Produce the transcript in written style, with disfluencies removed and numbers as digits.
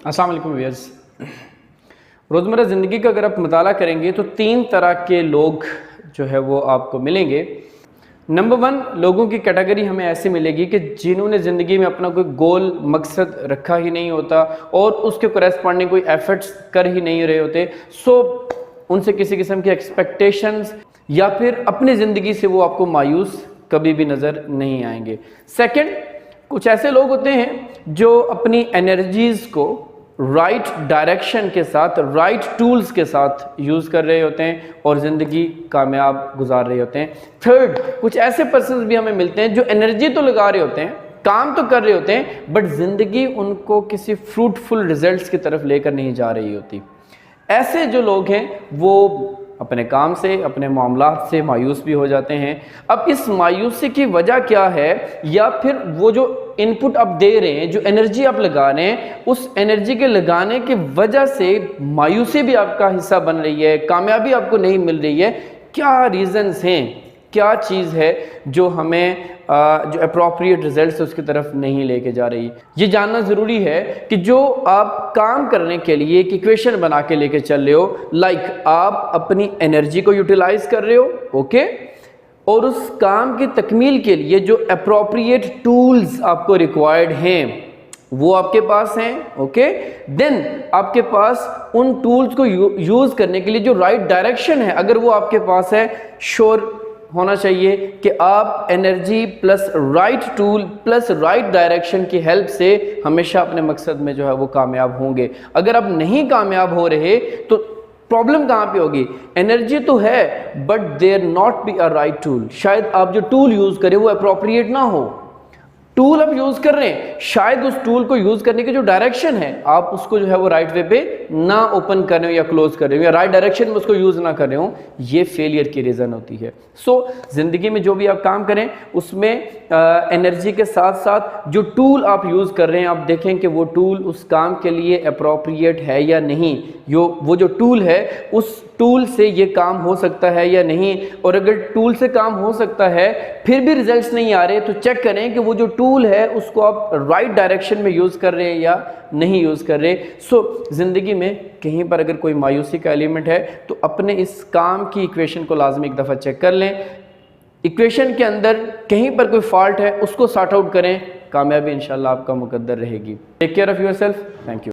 अस्सलाम वालेकुम व्यूअर्स। रोज़मर्रा ज़िंदगी का अगर आप मुताला करेंगे तो 3 तरह के लोग जो है वो आपको मिलेंगे। नंबर 1 लोगों की कैटेगरी हमें ऐसे मिलेगी कि जिन्होंने ज़िंदगी में अपना कोई गोल मकसद रखा ही नहीं होता और उसके कॉरेस्पॉन्डिंग कोई एफर्ट्स कर ही नहीं रहे होते। सो उनसे किसी किस्म की एक्सपेक्टेशंस या फिर अपनी ज़िंदगी से वो आपको मायूस कभी भी नज़र नहीं आएंगे। सेकंड, कुछ ऐसे लोग होते हैं जो अपनी एनर्जीज़ को राइट डायरेक्शन के साथ, राइट टूल्स के साथ यूज़ कर रहे होते हैं और ज़िंदगी कामयाब गुजार रहे होते हैं। थर्ड, कुछ ऐसे पर्सन्स भी हमें मिलते हैं जो एनर्जी तो लगा रहे होते हैं, काम तो कर रहे होते हैं, बट ज़िंदगी उनको किसी फ्रूटफुल रिजल्ट्स की तरफ लेकर नहीं जा रही होती। ऐसे जो लोग हैं वो अपने काम से, अपने मामलात से मायूस भी हो जाते हैं। अब इस मायूसी की वजह क्या है, या फिर वो जो इनपुट आप दे रहे हैं, जो एनर्जी आप लगा रहे हैं, उस एनर्जी के लगाने की वजह से मायूसी भी आपका हिस्सा बन रही है, कामयाबी आपको नहीं मिल रही है। क्या रीज़न्स हैं, क्या चीज़ है जो हमें जो अप्रोप्रिएट रिजल्ट्स उसकी तरफ नहीं लेके जा रही। ये जानना ज़रूरी है कि जो आप काम करने के लिए एक इक्वेशन बना के लेके चल रहे हो, लाइक आप अपनी एनर्जी को यूटिलाइज कर रहे हो, ओके, और उस काम की तकमील के लिए जो अप्रोप्रिएट टूल्स आपको रिक्वायर्ड हैं वो आपके पास हैं, ओके। देन आपके पास उन टूल्स को यूज़ करने के लिए जो राइट डायरेक्शन है, अगर वो आपके पास है, श्योर होना चाहिए कि आप energy plus right tool plus right direction की हेल्प से हमेशा अपने मकसद में जो है वो कामयाब होंगे। अगर आप नहीं कामयाब हो रहे तो प्रॉब्लम कहाँ पे होगी? एनर्जी तो है but there not be a right tool. शायद आप जो टूल यूज़ करें वो अप्रोप्रिएट ना हो। टूल आप यूज़ कर रहे हैं, शायद उस टूल को यूज़ करने की जो डायरेक्शन है आप उसको जो है वो राइट वे पे ना ओपन कर रहे हो या क्लोज कर रहे हो, या राइट डायरेक्शन में उसको यूज़ ना कर रहे हो। ये फेलियर की रीज़न होती है। सो ज़िंदगी में जो भी आप काम करें उसमें एनर्जी के साथ साथ जो टूल आप यूज़ कर रहे हैं, आप देखें कि वो टूल उस काम के लिए अप्रोप्रिएट है या नहीं। वो जो टूल है उस टूल से ये काम हो सकता है या नहीं, और अगर टूल से काम हो सकता है फिर भी रिजल्ट्स नहीं आ रहे तो चेक करें कि वो जो टूल है उसको आप राइट डायरेक्शन में यूज़ कर रहे हैं या नहीं यूज़ कर रहे। सो ज़िंदगी में कहीं पर अगर कोई मायूसी का एलिमेंट है तो अपने इस काम की इक्वेशन को लाजमी एक दफ़ा चेक कर लें। इक्वेशन के अंदर कहीं पर कोई फॉल्ट है उसको सॉर्ट आउट करें, कामयाबी इंशाल्लाह आपका मुकद्दर रहेगी। Take care of yourself. Thank you.